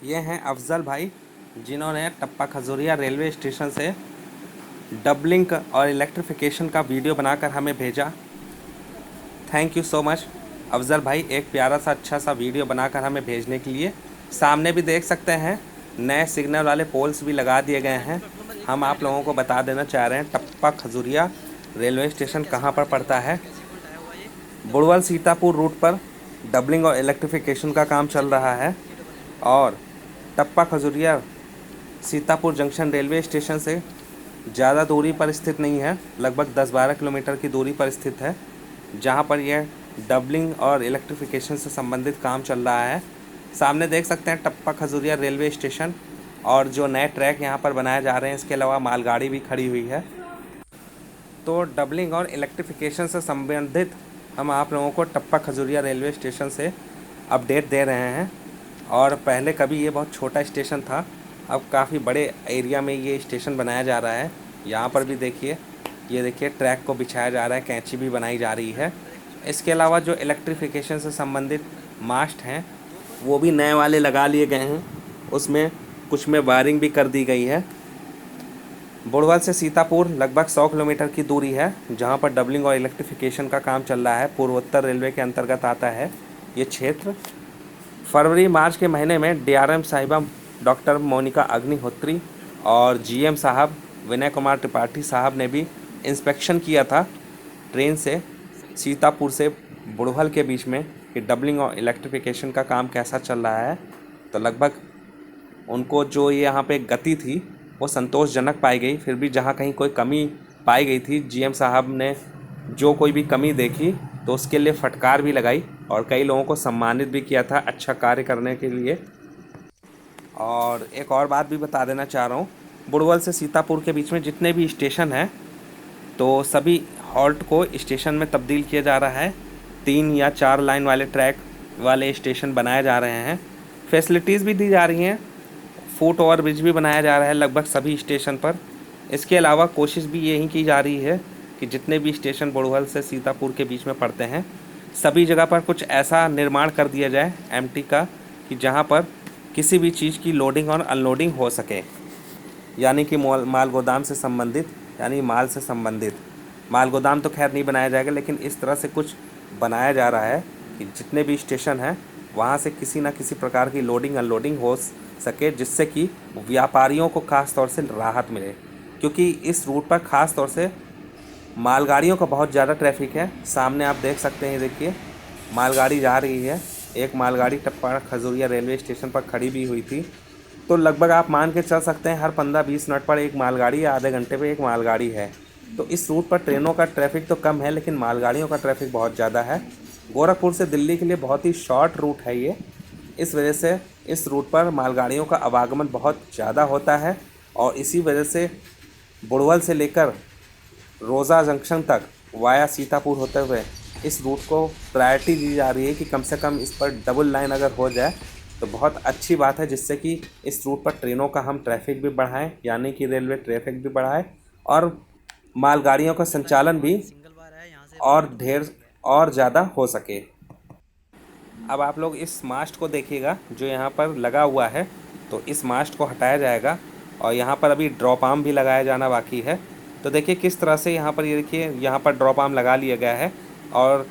ये हैं अफजल भाई, जिन्होंने टप्पा खजूरिया रेलवे स्टेशन से डबलिंग और इलेक्ट्रिफिकेशन का वीडियो बनाकर हमें भेजा। Thank you so much Afzal भाई, एक प्यारा सा अच्छा सा वीडियो बनाकर हमें भेजने के लिए। सामने भी देख सकते हैं नए सिग्नल वाले पोल्स भी लगा दिए गए हैं। हम आप लोगों को बता देना चाह रहे हैं टप्पा खजूरिया रेलवे स्टेशन कहाँ पर पड़ता है। बुड़वल सीतापुर रूट पर डबलिंग और इलेक्ट्रिफिकेशन का काम चल रहा है और Tappa Khajuria Sitapur junction railway station से ज़्यादा दूरी पर स्थित नहीं है, लगभग 10-12 किलोमीटर की दूरी पर स्थित है, जहां पर यह डबलिंग और इलेक्ट्रिफिकेशन से संबंधित काम चल रहा है। सामने देख सकते हैं टप्पा खजूरिया रेलवे स्टेशन और जो नए ट्रैक यहां पर बनाए जा रहे हैं, इसके अलावा मालगाड़ी भी खड़ी हुई है। तो डबलिंग और इलेक्ट्रिफिकेशन से संबंधित हम आप लोगों को टप्पा खजूरिया रेलवे स्टेशन से अपडेट दे रहे हैं। और पहले कभी ये बहुत छोटा स्टेशन था, अब काफ़ी बड़े एरिया में ये स्टेशन बनाया जा रहा है। यहाँ पर भी देखिए, ये देखिए ट्रैक को बिछाया जा रहा है, कैंची भी बनाई जा रही है। इसके अलावा जो इलेक्ट्रिफिकेशन से संबंधित मास्ट हैं वो भी नए वाले लगा लिए गए हैं, उसमें कुछ में वायरिंग भी कर दी गई है। बुड़वल से सीतापुर लगभग 100 किलोमीटर की दूरी है, जहां पर डबलिंग और इलेक्ट्रिफिकेशन का काम चल रहा है। पूर्वोत्तर रेलवे के अंतर्गत आता है ये क्षेत्र। फरवरी मार्च के महीने में डीआरएम साहिबा डॉक्टर मोनिका अग्निहोत्री और जीएम साहब विनय कुमार त्रिपाठी साहब ने भी इंस्पेक्शन किया था ट्रेन से सीतापुर से बुड़वल के बीच में कि डबलिंग और इलेक्ट्रिफिकेशन का काम कैसा चल रहा है। तो लगभग उनको जो ये यहाँ पे गति थी वो संतोषजनक पाई गई। फिर भी जहाँ कहीं कोई कमी पाई गई थी, जीएम साहब ने जो कोई भी कमी देखी तो उसके लिए फटकार भी लगाई और कई लोगों को सम्मानित भी किया था अच्छा कार्य करने के लिए। और एक और बात भी बता देना चाह रहा हूँ, बुड़वल से सीतापुर के बीच में जितने भी स्टेशन हैं तो सभी हॉल्ट को स्टेशन में तब्दील किया जा रहा है। 3 या 4 लाइन वाले ट्रैक वाले स्टेशन बनाए जा रहे हैं। फैसिलिटीज़ भी दी जा रही हैं, फुट ओवर ब्रिज भी बनाया जा रहा है लगभग सभी स्टेशन पर। इसके अलावा कोशिश भी यही की जा रही है कि जितने भी स्टेशन बुड़वल से सीतापुर के बीच में पड़ते हैं सभी जगह पर कुछ ऐसा निर्माण कर दिया जाए एमटी का कि जहां पर किसी भी चीज़ की लोडिंग और अनलोडिंग हो सके, यानी कि माल गोदाम से संबंधित, यानी माल से संबंधित। माल गोदाम तो खैर नहीं बनाया जाएगा, लेकिन इस तरह से कुछ बनाया जा रहा है कि जितने भी स्टेशन हैं वहाँ से किसी न किसी प्रकार की लोडिंग अनलोडिंग हो सके, जिससे कि व्यापारियों को ख़ास तौर से राहत मिले। क्योंकि इस रूट पर ख़ास तौर से मालगाड़ियों का बहुत ज़्यादा ट्रैफिक है। सामने आप देख सकते हैं, देखिए मालगाड़ी जा रही है। एक मालगाड़ी टप्पा खजूरिया रेलवे स्टेशन पर खड़ी भी हुई थी। तो लगभग आप मान के चल सकते हैं हर 15-20 मिनट पर एक मालगाड़ी या आधे घंटे पे एक मालगाड़ी है। तो इस रूट पर ट्रेनों का ट्रैफिक तो कम है, लेकिन मालगाड़ियों का ट्रैफिक बहुत ज़्यादा है। गोरखपुर से दिल्ली के लिए बहुत ही शॉर्ट रूट है ये, इस वजह से इस रूट पर मालगाड़ियों का आवागमन बहुत ज़्यादा होता है। और इसी वजह से बुड़वल से लेकर रोज़ा जंक्शन तक वाया सीतापुर होते हुए इस रूट को प्रायोरिटी दी जा रही है कि कम से कम इस पर डबल लाइन अगर हो जाए तो बहुत अच्छी बात है, जिससे कि इस रूट पर ट्रेनों का हम ट्रैफिक भी बढ़ाएं, यानी कि रेलवे ट्रैफिक भी बढ़ाए और मालगाड़ियों का संचालन भी और ढेर और ज़्यादा हो सके। अब आप लोग इस मास्ट को देखिएगा जो यहाँ पर लगा हुआ है, तो इस मास्ट को हटाया जाएगा और यहाँ पर अभी ड्रॉप आर्म भी लगाया जाना बाकी है। तो देखिए किस तरह से यहाँ पर, ये देखिए यहाँ पर ड्रॉप आर्म लगा लिया गया है और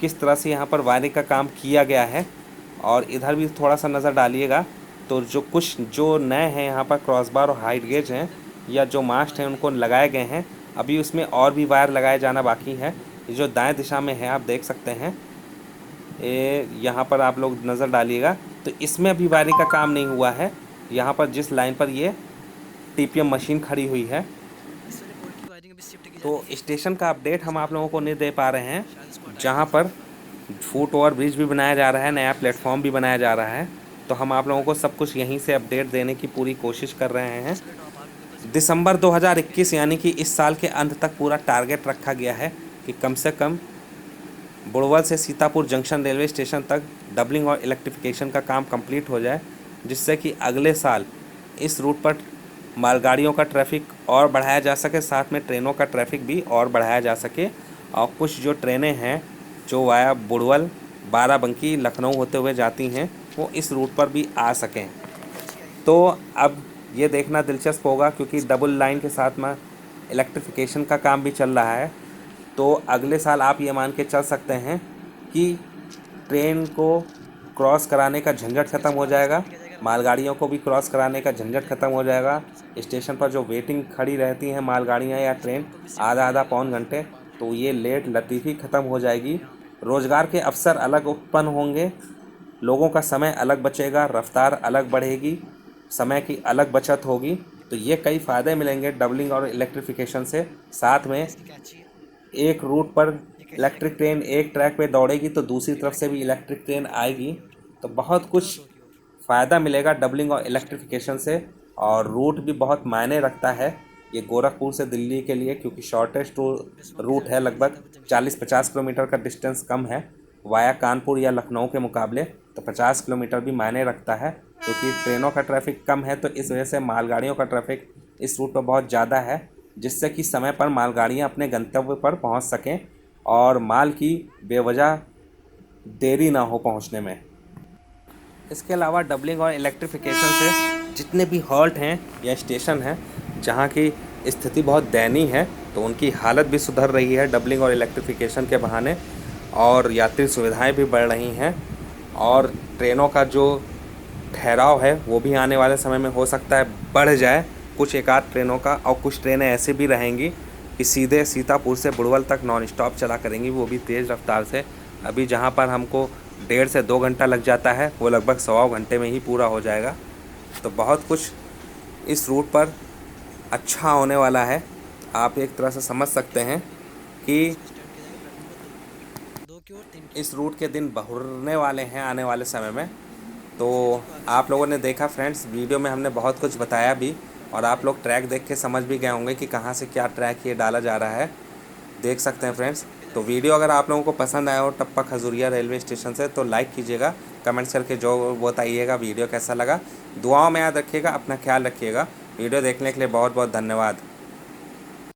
किस तरह से यहाँ पर वायरिंग का काम किया गया है। और इधर भी थोड़ा सा नज़र डालिएगा तो जो नए हैं यहाँ पर क्रॉसबार और हाइट गेज हैं या जो मास्ट हैं उनको लगाए गए हैं। अभी उसमें और भी वायर लगाया जाना बाकी है। ये जो दाएं दिशा में है आप देख सकते हैं, ये यहाँ पर आप लोग नज़र डालिएगा तो इसमें अभी वायरिंग का काम नहीं हुआ है। यहाँ पर जिस लाइन पर ये टीपीएम मशीन खड़ी हुई है, तो स्टेशन का अपडेट हम आप लोगों को नहीं दे पा रहे हैं। जहाँ पर फुट ओवर ब्रिज भी बनाया जा रहा है, नया प्लेटफॉर्म भी बनाया जा रहा है, तो हम आप लोगों को सब कुछ यहीं से अपडेट देने की पूरी कोशिश कर रहे हैं। दिसंबर 2021 यानी कि इस साल के अंत तक पूरा टारगेट रखा गया है कि कम से कम बुड़वल से सीतापुर जंक्शन रेलवे स्टेशन तक डबलिंग और इलेक्ट्रिफिकेशन का काम कंप्लीट हो जाए, जिससे कि अगले साल इस रूट पर मालगाड़ियों का ट्रैफिक और बढ़ाया जा सके, साथ में ट्रेनों का ट्रैफिक भी और बढ़ाया जा सके। और कुछ जो ट्रेनें हैं जो वाया बुड़वल, बाराबंकी, लखनऊ होते हुए जाती हैं वो इस रूट पर भी आ सकें। तो अब ये देखना दिलचस्प होगा क्योंकि डबल लाइन के साथ में इलेक्ट्रिफिकेशन का काम भी चल रहा है। तो अगले साल आप ये मान के चल सकते हैं कि ट्रेन को क्रॉस कराने का झंझट ख़त्म हो जाएगा, मालगाड़ियों को भी क्रॉस कराने का झंझट ख़त्म हो जाएगा। स्टेशन पर जो वेटिंग खड़ी रहती हैं मालगाड़ियाँ या ट्रेन आधा आधा पौन घंटे, तो ये लेट लतीफ़ी ख़त्म हो जाएगी। रोज़गार के अवसर अलग उत्पन्न होंगे, लोगों का समय अलग बचेगा, रफ्तार अलग बढ़ेगी, समय की अलग बचत होगी। तो ये कई फ़ायदे मिलेंगे डबलिंग और इलेक्ट्रिफिकेशन से। साथ में एक रूट पर इलेक्ट्रिक ट्रेन एक ट्रैक पे दौड़ेगी तो दूसरी तरफ से भी इलेक्ट्रिक ट्रेन आएगी। तो बहुत कुछ फ़ायदा मिलेगा डबलिंग और इलेक्ट्रिफिकेशन से। और रूट भी बहुत मायने रखता है ये गोरखपुर से दिल्ली के लिए, क्योंकि शॉर्टेस्ट रूट है, लगभग 40-50 किलोमीटर का डिस्टेंस कम है वाया कानपुर या लखनऊ के मुकाबले। तो 50 किलोमीटर भी मायने रखता है, क्योंकि ट्रेनों का ट्रैफिक कम है तो इस वजह से मालगाड़ियों का ट्रैफिक इस रूट पर बहुत ज़्यादा है, जिससे कि समय पर मालगाड़ियाँ अपने गंतव्य पर पहुँच सकें और माल की बेवजह देरी ना हो पहुँचने में। इसके अलावा डबलिंग और इलेक्ट्रिफिकेशन से जितने भी हॉल्ट हैं या स्टेशन हैं जहाँ की स्थिति बहुत दयनीय है, तो उनकी हालत भी सुधर रही है डबलिंग और इलेक्ट्रिफिकेशन के बहाने, और यात्री सुविधाएं भी बढ़ रही हैं। और ट्रेनों का जो ठहराव है वो भी आने वाले समय में हो सकता है बढ़ जाए, कुछ एक आध ट्रेनों का। और कुछ ट्रेनें ऐसी भी रहेंगी कि सीधे सीतापुर से बुड़वल तक नॉन स्टॉप चला करेंगी, वो भी तेज़ रफ्तार से। अभी जहाँ पर हमको 1.5 से 2 घंटा लग जाता है वो लगभग 1.25 घंटे में ही पूरा हो जाएगा। तो बहुत कुछ इस रूट पर अच्छा होने वाला है। आप एक तरह से समझ सकते हैं कि इस रूट के दिन बहुरने वाले हैं आने वाले समय में। तो आप लोगों ने देखा फ्रेंड्स, वीडियो में हमने बहुत कुछ बताया भी, और आप लोग ट्रैक देख के समझ भी गए होंगे कि कहाँ से क्या ट्रैक ये डाला जा रहा है, देख सकते हैं फ्रेंड्स। तो वीडियो अगर आप लोगों को पसंद आया हो टप्पा खजुरिया रेलवे स्टेशन से, तो लाइक कीजिएगा, कमेंट्स करके जो बताइएगा वीडियो कैसा लगा। दुआओं में याद रखिएगा, अपना ख्याल रखिएगा। वीडियो देखने के लिए बहुत बहुत धन्यवाद।